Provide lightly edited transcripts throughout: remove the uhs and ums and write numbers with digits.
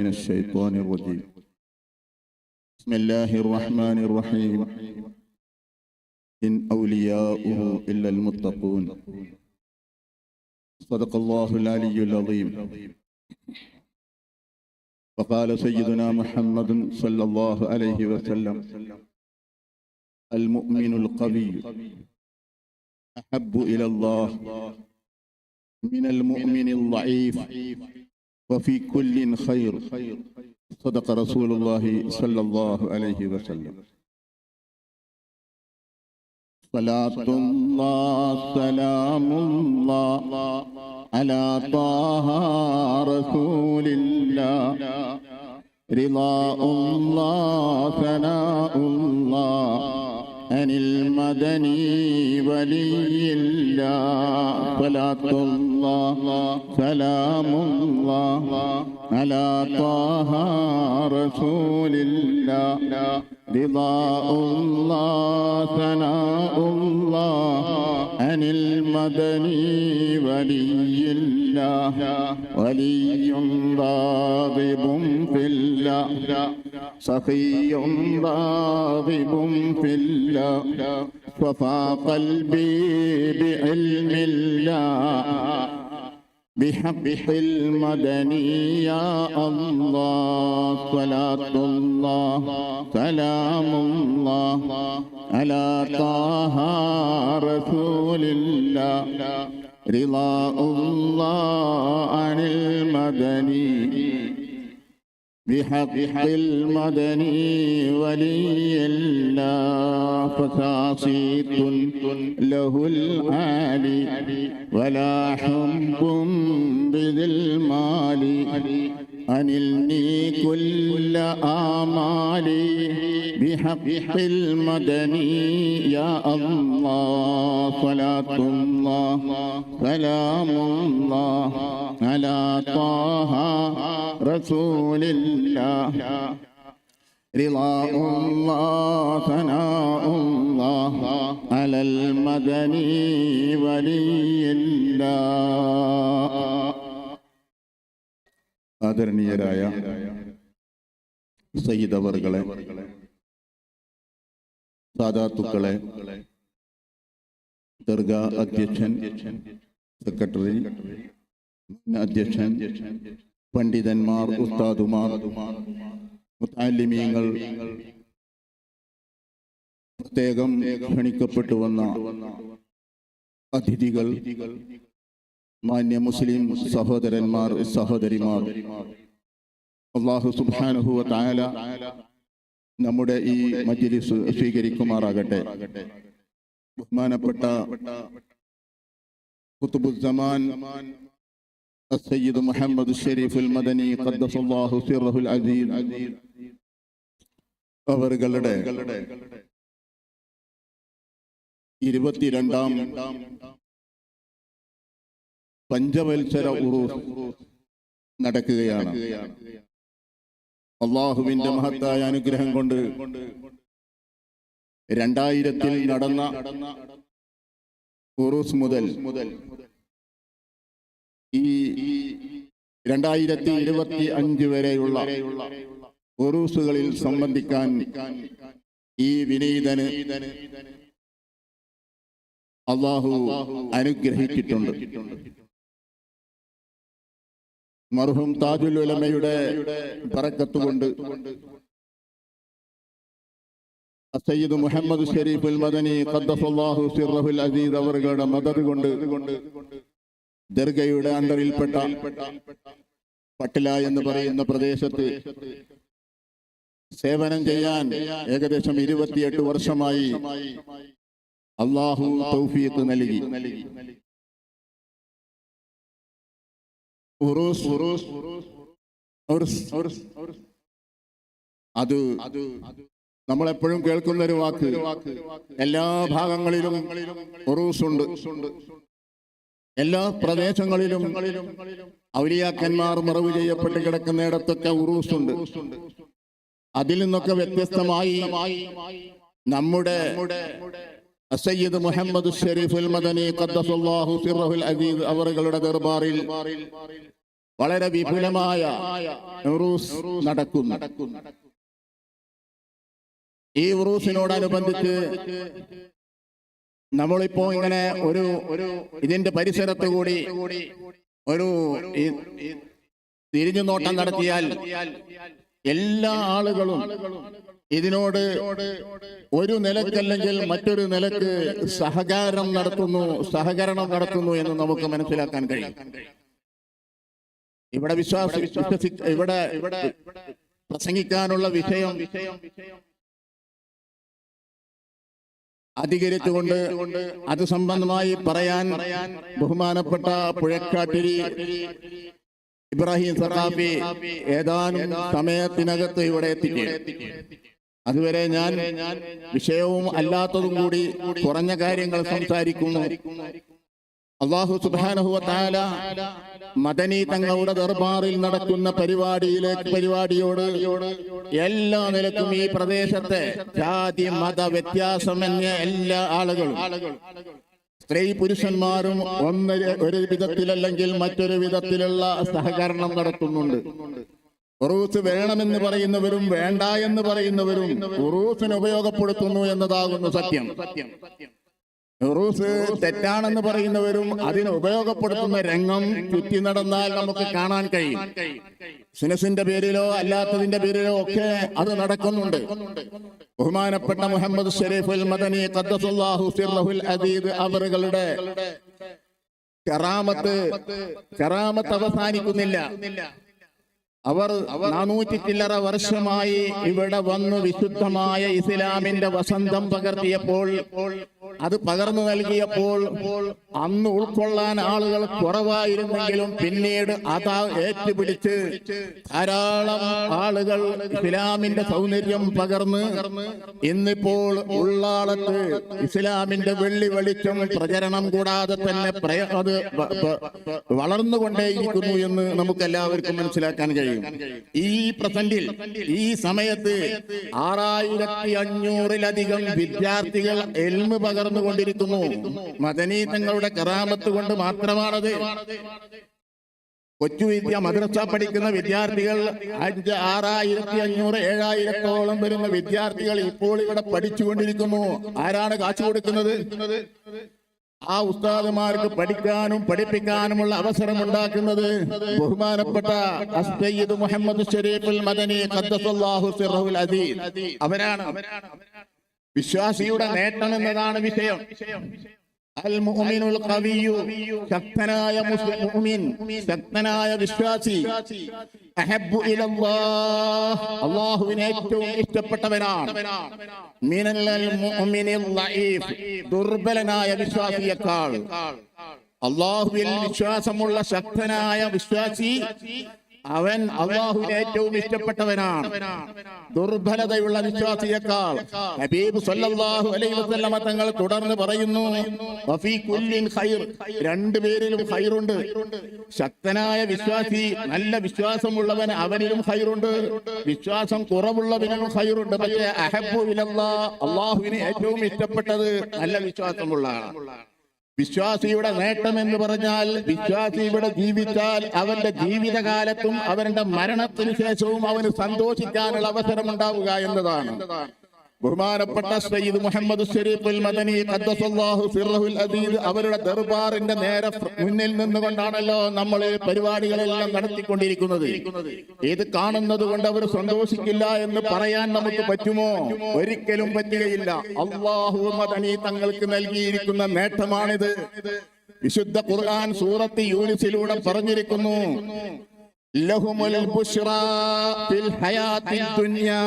من الشيطان الرجيم. بسم الله الرحمن الرحيم. إن أولياؤه إلا المتقون. صدق الله العلي العظيم. وقال سيدنا محمد صلى الله عليه وسلم: المؤمن القوي أحب إلى الله من المؤمن الضعيف وفي كل خير. صدق رسول الله صلى الله عليه وسلم. صلاة الله سلام الله على طه رسول الله. رضاء الله ثناء الله عن المدني ولي الله. صلاة الله سلام الله على طه رسول الله. رضاء الله ثناء الله عن المدني ولي الله. ولي راغب في الله سخي راغب في الله. صفى قلبي بعلم الله بحق المدني يا الله. صلاة الله سلام الله على طه رسول الله. رضاء الله عن المدني بحق المدني ولي الله. فساصيت له العالي ولا حب بذي المال. أنلني كل آمالي بحق المدني يا الله. صلاة الله سلام الله على طه رسول الله. رضاء الله ثناء الله على المدني ولي الله. ആദരണീയരായ സയ്യിദ് അവർകളെ, സാദാത്തുക്കളെ, ദർഗാ അധ്യക്ഷൻ, സെക്രട്ടറി, അധ്യക്ഷൻ, പണ്ഡിതന്മാർ, ഉസ്താദുമാർ, മുതഅല്ലിമീങ്ങൾ, പ്രത്യേകം ക്ഷണിക്കപ്പെട്ടു വന്ന അതിഥികൾ, മാന്യ മുസ്ലിം സഹോദരന്മാർ, സഹോദരിമാർ, അല്ലാഹു സുബ്ഹാനഹു വ തആല നമ്മുടെ ഈ മജ്ലിസ് സ്വീകരിക്കുമാറാകട്ടെ. ബഹുമാനപ്പെട്ട ഖുതുബുസ്സമാൻ സയ്യിദ് മുഹമ്മദ് ശരീഫുൽ മദനി ഖദ്ദസല്ലാഹു സിർറഹുൽ അസീസ് അവരുടെ 22ാം പഞ്ചവത്സര ഉറൂസ് നടക്കുകയാണ്. അള്ളാഹുവിന്റെ മഹത്തായ അനുഗ്രഹം കൊണ്ട് 2000-ൽ നടന്ന ഉറൂസ് മുതൽ ഈ 2025 വരെയുള്ള ഉറൂസുകളിൽ സംബന്ധിക്കാൻ ഈ വിനീതന് അള്ളാഹു അനുഗ്രഹിച്ചിട്ടുണ്ട്. മർഹൂം താജുൽ ഉലമയുടെ ബറക്കത്ത് കൊണ്ട് സയ്യിദ് മുഹമ്മദ് ശരീഫുൽ മദനി ഖദ്ദസല്ലാഹു സിർറഹുൽ അസീസ് അവരുടെ മദദ് കൊണ്ട് ദർഗയുടെ അണ്ടറിൽപ്പെട്ട പട്ടില എന്ന് പറയുന്ന പ്രദേശത്ത് സേവനം ചെയ്യാൻ ഏകദേശം 28 വർഷമായി അള്ളാഹു തൗഫീഖ് നൽകി. അത് നമ്മളെപ്പോഴും കേൾക്കുന്ന ഒരു വാക്ക്. എല്ലാ ഭാഗങ്ങളിലും ഉറൂസ് ഉണ്ട്. എല്ലാ പ്രദേശങ്ങളിലും ഔലിയാക്കന്മാർ മറവ് ചെയ്യപ്പെട്ട് കിടക്കുന്നിടത്തൊക്കെ ഉറൂസ് ഉണ്ട്. അതിൽ നിന്നൊക്കെ വ്യത്യസ്തമായി നമ്മുടെ സയ്യിദ് മുഹമ്മദ് ശരീഫുൽ മദനി ഖദ്ദസല്ലാഹു സിർറഹുൽ അസീസ് അവരുടെ ദർബാറിൽ വളരെ വിപുലമായ ഉറൂസ് നടക്കുന്നു. ഈ ഉറൂസിനോടനുബന്ധിച്ച് നമ്മളിപ്പോ ഇങ്ങനെ ഒരു ഇതിന്റെ പരിസരത്ത് കൂടി ഒരു തിരിഞ്ഞു നോട്ടം നടത്തിയാൽ എല്ലാ ആളുകളും ഇതിനോട് ഒരു നിലക്കല്ലെങ്കിൽ മറ്റൊരു നിലക്ക് സഹകരണം നടത്തുന്നു എന്ന് നമുക്ക് മനസ്സിലാക്കാൻ കഴിയും. ഇവിടെ ഇവിടെ പ്രസംഗിക്കാനുള്ള വിഷയം അധികരിച്ചുകൊണ്ട് അത് സംബന്ധമായി പറയാൻ ബഹുമാനപ്പെട്ട പുഴക്കാട്ടിരി ഇബ്രാഹിം സഖാഫി ഏതാനും സമയത്തിനകത്ത് ഇവിടെ എത്തിക്കും. അതുവരെ ഞാൻ വിഷയവും അല്ലാത്തതും കൂടി കുറഞ്ഞ കാര്യങ്ങൾ സംസാരിക്കുന്നു. അല്ലാഹു സുബ്ഹാനഹു വ തആല മദനി തങ്ങളുടെ ദർബാറിൽ നടക്കുന്ന പരിപാടിയോട് എല്ലാ നിലക്കും ഈ പ്രദേശത്തെ ജാതി മത വ്യത്യാസമന്യേ എല്ലാ ആളുകളും സ്ത്രീ പുരുഷന്മാരും ഒരു വിധത്തിലല്ലെങ്കിൽ മറ്റൊരു വിധത്തിലുള്ള സഹകരണം നടത്തുന്നുണ്ട്. ഉറൂസ് വേണമെന്ന് പറയുന്നവരും വേണ്ട എന്ന് പറയുന്നവരും ഉറൂസിന് ഉപയോഗപ്പെടുത്തുന്നു എന്നതാകുന്നു സത്യം. ഉറൂസ് തെറ്റാണെന്ന് പറയുന്നവരും അതിന് ഉപയോഗപ്പെടുത്തുന്ന രംഗം ചുറ്റി നടന്നാൽ നമുക്ക് കാണാൻ കഴിയും. സിനസിന്റെ പേരിലോ അല്ലാത്തതിന്റെ പേരിലോ ഒക്കെ അത് നടക്കുന്നുണ്ട്. ബഹുമാനപ്പെട്ട മുഹമ്മദ് ശരീഫുൽ മദനി ഖദ്ദസല്ലാഹു സിർറഹുൽ അദീദ് അവറുകളുടെ കറാമത്ത് അവസാനിക്കുന്നില്ല. അവർ 400 ചില്ലറ വർഷമായി ഇവിടെ വന്നു വിശുദ്ധമായ ഇസ്ലാമിന്റെ വസന്തം പകർത്തിയപ്പോൾ, അത് പകർന്നു നൽകിയപ്പോൾ അന്ന് ഉൾക്കൊള്ളാൻ ആളുകൾ കുറവായിരുന്നെങ്കിലും പിന്നീട് അത് ഏറ്റുപിടിച്ച് ധാരാളം ആളുകൾ ഇസ്ലാമിന്റെ സൗന്ദര്യം പകർന്ന് ഇന്നിപ്പോൾ ഉള്ളാളത്ത് ഇസ്ലാമിന്റെ വെള്ളി വെളിച്ചം പ്രചരണം കൂടാതെ തന്നെ അത് വളർന്നുകൊണ്ടേയിരിക്കുന്നു എന്ന് നമുക്ക് എല്ലാവർക്കും മനസ്സിലാക്കാൻ കഴിയും. ഈ പ്രസന്റിൽ ഈ സമയത്ത് 6500-ലധികം വിദ്യാർത്ഥികൾ ഇൽമ് പകർന്നുകൊണ്ടിരിക്കുന്നു. മദനി തങ്ങളുടെ കറാമത്ത് കൊണ്ട് മാത്രമാണത്. കൊച്ചു മദ്രസ പഠിക്കുന്ന വിദ്യാർത്ഥികൾ 6500-7000-ഓളം വരുന്ന വിദ്യാർത്ഥികൾ ഇപ്പോൾ ഇവിടെ പഠിച്ചുകൊണ്ടിരിക്കുന്നു. ആരാണ് കാശ് കൊടുക്കുന്നത്? ആ ഉസ്താദുമാർക്ക് പഠിക്കാനും പഠിപ്പിക്കാനുമുള്ള അവസരം ഉണ്ടാക്കുന്നത് ബഹുമാനപ്പെട്ട സയ്യിദ് മുഹമ്മദ് ശരീഫുൽ മദനി ഖദ്ദസല്ലാഹു സിർറഹുൽ അദീദ് അവരാണ്. വിശ്വാസിയുടെ നേട്ടം എന്നതാണ് വിഷയം. അൽ മുഅ്മിനുൽ ഖവിയ്യു, ശക്തനായ മുഅ്മിൻ, ശക്തനായ വിശ്വാസി, അഹബ്ബു ഇലല്ലാഹ്, അല്ലാഹുവിന് ഏറ്റവും ഇഷ്ടപ്പെട്ടവനാണ്. മിനൽ മുഅ്മിനിൽ ലഈഫ്, ദുർബലനായ വിശ്വാസിയേക്കാൾ. അല്ലാഹുവിൽ വിശ്വാസമുള്ള ശക്തനായ വിശ്വാസി അവൻ അല്ലാഹുവിന് ഏറ്റവും ഇഷ്ടപ്പെട്ടവനാണ്. ദുർബലതയുള്ള വിശ്വാസിയേക്കാൾ. ഹബീബ് സല്ലല്ലാഹു അലൈഹി വസല്ലമ തങ്ങൾ തുടർന്ന് പറയുന്നു, വഫീ കുല്ലിൻ ഖൈർ, രണ്ടുപേരിലും ഖൈറുണ്ട്. ശക്തനായ വിശ്വാസി, നല്ല വിശ്വാസമുള്ളവൻ, അവനിലും ഖൈറുണ്ട്. വിശ്വാസം കുറവുള്ളവനും ഖൈറുണ്ട്. പക്ഷേ അഹബ്ബു ഇലല്ലാഹ്, അല്ലാഹുവിന് ഏറ്റവും ഇഷ്ടപ്പെട്ടത് നല്ല വിശ്വാസമുള്ള ആളാണ്. വിശ്വാസിയുടെ നേട്ടം എന്ന് പറഞ്ഞാൽ വിശ്വാസി ഇവിടെ ജീവിച്ചാൽ അവന്റെ ജീവിതകാലത്തും അവന്റെ മരണത്തിന് ശേഷവും അവന് സന്തോഷിക്കാനുള്ള അവസരം ഉണ്ടാവുക എന്നതാണ്. ബഹുമാനപ്പെട്ട സയ്യിദ് മുഹമ്മദ് ശരീഫുൽ മദനി ഖദ്ദസല്ലാഹു സിർറഹുൽ അദീദ് അവരുടെ ദർബാറിന്റെ നേരെ മുന്നിൽ നിന്നുകൊണ്ടാണല്ലോ നമ്മൾ പരിപാടികളെല്ലാം നടത്തിക്കൊണ്ടിരിക്കുന്നത്. ഇത് കാണുന്നത് കൊണ്ട് അവർ സന്തോഷിക്കില്ല എന്ന് പറയാൻ നമുക്ക് പറ്റുമോ? ഒരിക്കലും പറ്റുകയില്ല. അല്ലാഹു മദനി തങ്ങൾക്ക് നൽകിയിരിക്കുന്ന നേട്ടമാണിത്. വിശുദ്ധ ഖുർആൻ സൂറത്ത് യൂനിസിലൂടെ പറഞ്ഞിരിക്കുന്നു, ലഹുമുൽ ബുശ്റാ ഫിൽ ഹയാത്തിദ് ദുനിയാ,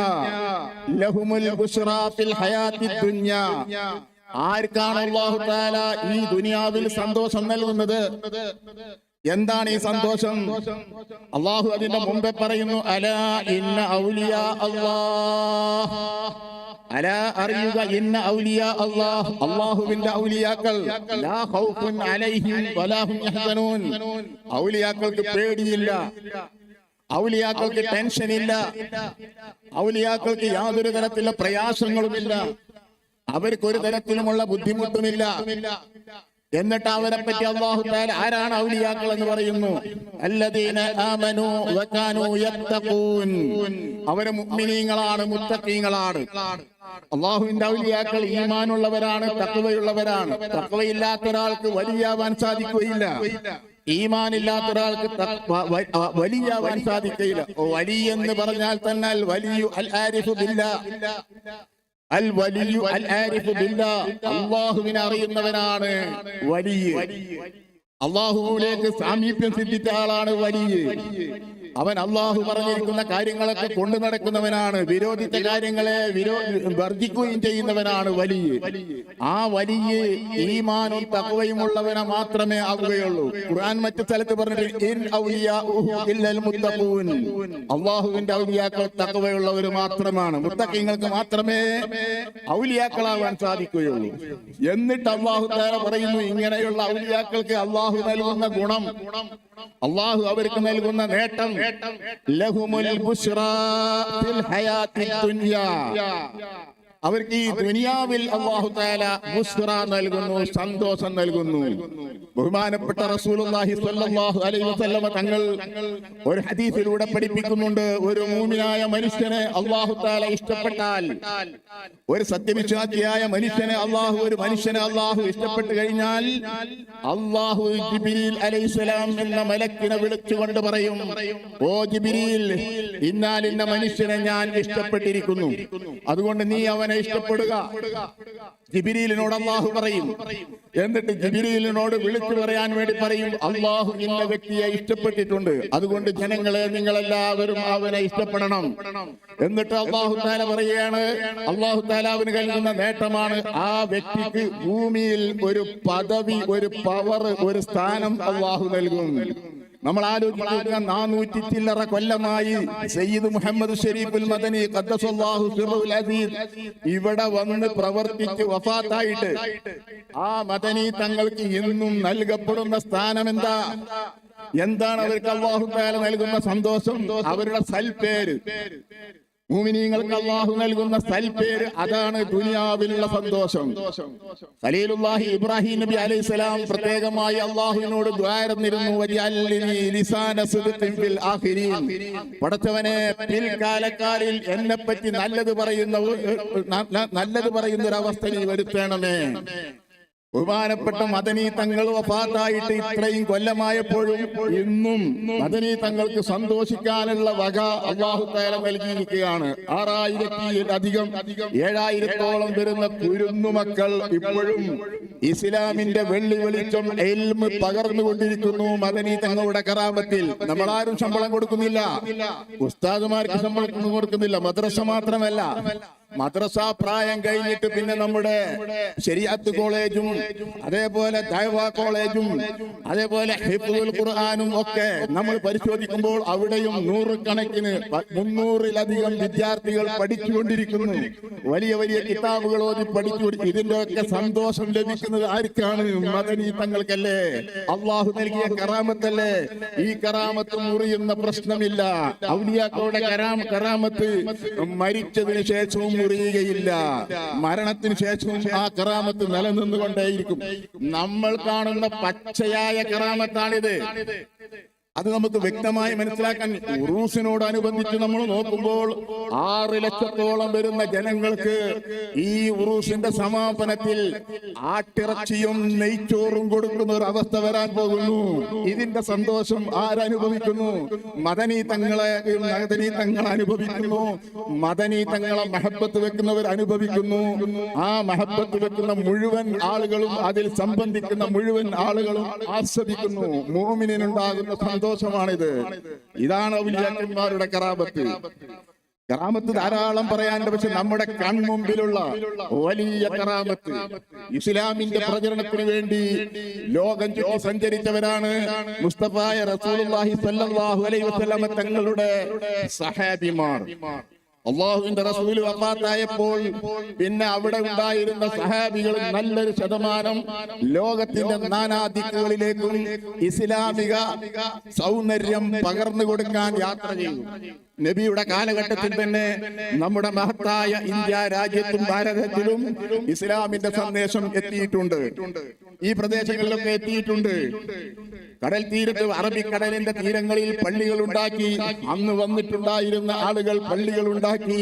ലഹുമുൽ ബുശ്റാ ഫിൽ ഹയാത്തിദ് ദുനിയാ. ആർക്കാണ് അല്ലാഹു തആല ഈ ദുനിയാവിൽ സന്തോഷം നൽകുന്നത്? എന്താണ് ഈ സന്തോഷം? അല്ലാഹു അതിന്റെ മുമ്പേ പറയുന്നു, അലാ ഇന്ന ഔലിയാ അല്ലാഹ്, അലാ അറിയുക, ഇന്ന ഔലിയാ അല്ലാഹ്, അല്ലാഹുവിന്റെ ഔലിയാക്കൾ, ലാ ഖൗഫുൻ അലൈഹിം വലാ ഹും യഹ്സനൂൻ, ഔലിയാക്കൾക്ക് പേടിയില്ല, ഔലിയാക്കൾക്ക് ടെൻഷൻ ഇല്ല, ഔലിയാക്കൾക്ക് യാതൊരു തരത്തിലുള്ള പ്രയാസങ്ങളുമില്ല, അവർക്കൊരു തരത്തിലുമുള്ള ബുദ്ധിമുട്ടുമില്ല. എന്നിട്ട് അവരെ പറ്റി അല്ലാഹു തആല ആരാണ് ഔലിയാക്കൾ എന്ന് പറയുന്നു? അല്ലദീന ആമനൂ വകാനൂ യത്തഖൂൻ. അവരെ മുഅ്മിനീങ്ങളാണ്, മുത്തഖീങ്ങളാണ്. അല്ലാഹുവിന്റെ ഔലിയാക്കൾ ഈമാനുള്ളവരാണ്, തഖ്വയുള്ളവരാണ്. തഖ്വയില്ലാത്ത ഒരാൾക്ക് വലിയാവാൻ സാധിക്കുകയില്ല. ഈമാനില്ലാത്ത ഒരാൾക്ക് വലിയാവാൻ സാധിക്കില്ല. വലി എന്ന് പറഞ്ഞാൽ തന്നെ അൽ വലിയു അൽ ആരിഫു ബില്ലാഹ്, അൽ വലിയു അൽ ആരിഫു ബില്ലാഹ്, അല്ലാഹുവിനെ അറിയുന്നവനാണ് വലി. അല്ലാഹുവിലേക്ക് സാമീപ്യം സിദ്ധിച്ച ആളാണ് വലി. അവൻ അല്ലാഹു പറഞ്ഞിരിക്കുന്ന കാര്യങ്ങളൊക്കെ കൊണ്ടു നടക്കുന്നവനാണ്. വിരോധിച്ച കാര്യങ്ങളെ വർജിക്കുകയും ചെയ്യുന്നവനാണ് വലി. ആ വലിയ ഈമാനും തഖ്വയും ഉള്ളവനെ മാത്രമേ ആവുകയുള്ളൂ. ഖുർആൻ മറ്റു സ്ഥലത്ത് പറഞ്ഞിട്ട് ഇൻ ഔലിയാഉഹു ഇല്ലൽ മുത്തഖൂൻ. അല്ലാഹുവിന്റെ ഔലിയാക്കൾ തഖ്വയുള്ളവർ മാത്രമാണ്. മുത്തഖീങ്ങൾക്ക് മാത്രമേ ഔലിയാക്കളാവാൻ സാധിക്കുകയുള്ളൂ. എന്നിട്ട് അല്ലാഹു തആല പറയുന്നു, ഇങ്ങനെയുള്ള ഔലിയാക്കൾക്ക് അല്ലാഹു നൽകുന്ന ഗുണം, അല്ലാഹു അവർക്ക് നൽകുന്ന നേട്ടം, ലഹുമുൽ ബുശ്റാ ഫിൽ ഹയാത്തി ദുനിയാ. അവർക്ക് ഈ ദുനിയാവിൽ അല്ലാഹു തആല ബുശ്റ നൽകുന്നു, സന്തോഷം നൽകുന്നു. ബഹുമാനപ്പെട്ട റസൂലുള്ളാഹി സ്വല്ലല്ലാഹു അലൈഹി വസല്ലമ തങ്ങൾ ഒരു ഹദീസിലൂടെ പഠിപ്പിക്കുന്നുണ്ട്, ഒരു മുഅ്മിനായ മനുഷ്യനെ അല്ലാഹു തആല ഇഷ്ടപ്പെട്ടാൽ, ഒരു സത്യവിശ്വാസിയായ മനുഷ്യനെ ഒരു മനുഷ്യനെ അല്ലാഹു ഇഷ്ടപ്പെട്ടു കഴിഞ്ഞാൽ അല്ലാഹു ജിബ്രീൽ അലൈഹിസ്സലാം എന്ന മലക്കിനെ വിളിച്ചുകൊണ്ട് പറയും, ഓ ജിബ്രീൽ, ഇന്നാലിന്ന മനുഷ്യനെ ഞാൻ ഇഷ്ടപ്പെട്ടിരിക്കുന്നു, അതുകൊണ്ട് നീ അവനെ ഇഷ്ടപ്പെടുക. ജിബ്രീലിനോട് അല്ലാഹു പറയും. എന്നിട്ട് ജിബ്രീലിനോട് വിളിച്ചു പറയാൻ വേണ്ടി പറയും, അല്ലാഹു ഇന്ന വ്യക്തിയെ ഇഷ്ടപ്പെട്ടിട്ടുണ്ട്, അതുകൊണ്ട് ജനങ്ങളെ നിങ്ങളെല്ലാവരും അവനെ ഇഷ്ടപ്പെടണം. എന്നിട്ട് അല്ലാഹു തആല പറയുകയാണ്, അല്ലാഹു തആല അവന് നൽകുന്ന നേട്ടമാണ്, ആ വ്യക്തിക്ക് ഭൂമിയിൽ ഒരു പദവി, ഒരു പവർ, ഒരു സ്ഥാനം അല്ലാഹു നൽകും. നമ്മൾ ആലോചിക്കുക, 400 ചില്ലറ കൊല്ലമായി സയ്യിദ് മുഹമ്മദ് ഷരീഫുൽ മദനി ഖദ്ദസല്ലാഹു സിർറുൽ അസീസ് ഇവിടെ വന്ന് പ്രവർത്തിച്ച് വഫാത്തായിട്ട് ആ മദനി തങ്ങൾക്ക് ഇന്നും നൽകപ്പെടുന്ന സ്ഥാനം എന്താണ്? അവർക്ക് അല്ലാഹു തആല നൽകുന്ന സന്തോഷം, അവരുടെ സൽപേര്. മുഅ്മിനീങ്ങൾക്ക് അല്ലാഹു നൽകുന്ന സൽപേര്, അതാണ് ദുനിയാവിലുള്ള സന്തോഷം. ഖലീലുല്ലാഹി ഇബ്രാഹിം നബി അലൈഹിസ്സലാം പ്രത്യേകമായി അല്ലാഹുവിനോട് ദുആയിരുന്നിരുന്നു, വജഅൽനി ലിസാന സിദ്ഖിൻ ഫിൽ ആഖിരീൻ. പടച്ചവനെ, പിൽക്കാലക്കാരിൽ എന്നെപ്പറ്റി നല്ലത് പറയുന്ന ഒരു അവസ്ഥ നീ വരുത്തണമേ. ബഹുമാനപ്പെട്ട മദനി തങ്ങൾ വഫാത്തായിട്ട് ഇത്രയും കൊല്ലമായപ്പോഴും ഇന്നും മദനി തങ്ങൾക്ക് സന്തോഷിക്കാനുള്ള വക അല്ലാഹു തആല നൽകിയിരിക്കുകയാണ്. 6000-ലധികം 7000-ഓളം വരുന്ന കുരുന്നുമക്കൾ ഇപ്പോഴും ഇസ്ലാമിന്റെ വെള്ളി വെളിച്ചം ഇൽമ് പകർന്നുകൊണ്ടിരിക്കുന്നു മദനി തങ്ങളുടെ കറാമത്തിൽ. നമ്മളാരും ശമ്പളം കൊടുക്കുന്നില്ല, ഉസ്താദുമാർക്ക് ശമ്പളം കൊടുക്കുന്നില്ല. മദ്രസ മാത്രമല്ല, മദ്രസ പ്രായം കഴിഞ്ഞിട്ട് പിന്നെ നമ്മുടെ ശരീഅത്ത് കോളേജും അതേപോലെ ദഅവ കോളേജും അതേപോലെ ഹിഫ്ളുൽ ഖുർആനും ഒക്കെ നമ്മൾ പരിശോധിക്കുമ്പോൾ അവിടെയും 100 കണക്കിന് 300-ലധികം വിദ്യാർത്ഥികൾ പഠിച്ചുകൊണ്ടിരിക്കുന്നു. വലിയ വലിയ കിതാബുകൾ ഓതി പഠിച്ചു. ഇതിന്റെ ഒക്കെ സന്തോഷം ലഭിക്കുന്നത് ആർക്കാണ്? മദനി തങ്ങൾക്കല്ലേ. അല്ലാഹു നൽകിയ കറാമത്തല്ലേ. ഈ കറാമത്ത് മുറിയുന്ന പ്രശ്നമില്ല. ഔലിയാക്കളുടെ കറാമത്ത് മരിച്ചതിന് ശേഷവും മുറിയുകയില്ല, മരണത്തിന് ശേഷവും ആ കറാമത്ത് നിലനിന്നുകൊണ്ടേയിരിക്കും. നമ്മൾ കാണുന്ന പച്ചയായ കറാമത്താണിത്. അത് നമുക്ക് വ്യക്തമായി മനസ്സിലാക്കാൻ ഉറൂസിനോടനുബന്ധിച്ച് നമ്മൾ നോക്കുമ്പോൾ 6 ലക്ഷത്തോളം വരുന്ന ജനങ്ങൾക്ക് ഈ ഉറൂസിന്റെ സമാപനത്തിൽ ആട്ടിറച്ചിയും നെയ്ച്ചോറും കൊടുക്കുന്ന ഒരു അവസ്ഥ വരാൻ പോകുന്നു. ഇതിന്റെ സന്തോഷം ആരനുഭവിക്കുന്നു? മദനി തങ്ങൾ അനുഭവിക്കുന്നു. മദനി തങ്ങളെ മഹബത്ത് വെക്കുന്നവർ അനുഭവിക്കുന്നു. ആ മഹബത്ത് വെക്കുന്ന മുഴുവൻ ആളുകളും, അതിൽ സംബന്ധിക്കുന്ന മുഴുവൻ ആളുകളും ആസ്വദിക്കുന്നു. മുഅ്മിനിനുണ്ടാകുന്ന സന്തോഷമാണിത്. ഇതാണ് ഔലിയാക്കന്മാരുടെ കറാമത്ത്. കറാമത്ത് ധാരാളം പറയാനുണ്ട്, പക്ഷെ നമ്മുടെ കൺമുമ്പിലുള്ള വലിയ കറാമത്ത് ഇസ്ലാമിന്റെ പ്രചരണത്തിന് വേണ്ടി ലോകം ചുറ്റി സഞ്ചരിച്ചവരാണ് മുസ്തഫായ റസൂലുള്ളാഹി സ്വല്ലല്ലാഹു അലൈഹി വസല്ലം തങ്ങളുടെ സഹാബിമാർ. അള്ളാഹുവിന്റെ റസൂൽ വഫാത്തായപ്പോൾ പിന്നെ അവിടെ ഉണ്ടായിരുന്ന സഹാബികൾ നല്ലൊരു ശതമാനം ലോകത്തിന്റെ നാനാദിക്കുകളിലേക്കും ഇസ്ലാമിക സൗന്ദര്യം പകർന്നു കൊടുക്കാൻ യാത്ര ചെയ്തു. നബിയുടെ കാലഘട്ടത്തിൽ തന്നെ നമ്മുടെ മഹത്തായ ഇന്ത്യ രാജ്യത്തും ഭാരതത്തിലും ഇസ്ലാമിന്റെ സന്ദേശം എത്തിയിട്ടുണ്ട്. ഈ പ്രദേശങ്ങളിലൊക്കെ എത്തിയിട്ടുണ്ട്. കടൽ തീരത്ത് അറബിക്കടലിന്റെ തീരങ്ങളിൽ പള്ളികൾ ഉണ്ടാക്കി, അന്ന് വന്നിട്ടുണ്ടായിരുന്ന ആളുകൾ പള്ളികൾ ഉണ്ടാക്കി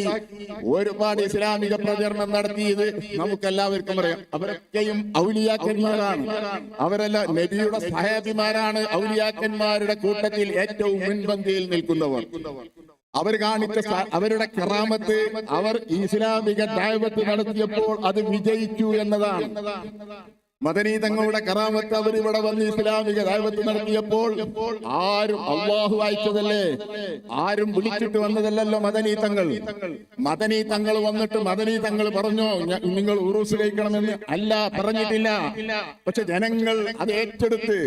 ഒരുപാട് ഇസ്ലാമിക പ്രചരണം നടത്തിയത് നമുക്കെല്ലാവർക്കും അറിയാം. അവരൊക്കെയും ഔലിയാക്കന്മാരാണ്. അവരെല്ലാം നബിയുടെ സഹാബിമാരാണ്. ഔലിയാക്കന്മാരുടെ കൂട്ടത്തിൽ ഏറ്റവും മുൻപന്തിയിൽ നിൽക്കുന്നവർ. അവർ കാണിച്ച അവരുടെ കറാമത്ത്, അവർ ഇസ്ലാമിക ദഅവത്ത് നടത്തിയപ്പോൾ അത് വിജയിച്ചു എന്നതാണ്. മദനി തങ്ങളുടെ കറാമത്ത് അവർ ഇവിടെ വന്ന് ഇസ്ലാമിക ദഅവത്ത് നടത്തിയപ്പോൾ ആരും അള്ളാഹു അയച്ചതല്ലേ, ആരും വിളിച്ചിട്ട് വന്നതല്ലല്ലോ മദനി തങ്ങൾ. മദനി തങ്ങൾ വന്നിട്ട് മദനി തങ്ങൾ പറഞ്ഞോ നിങ്ങൾ ഉറൂസ് കഴിക്കണമെന്ന്? അല്ല, പറഞ്ഞിട്ടില്ല. പക്ഷെ ജനങ്ങൾ അത് ഏറ്റെടുത്ത്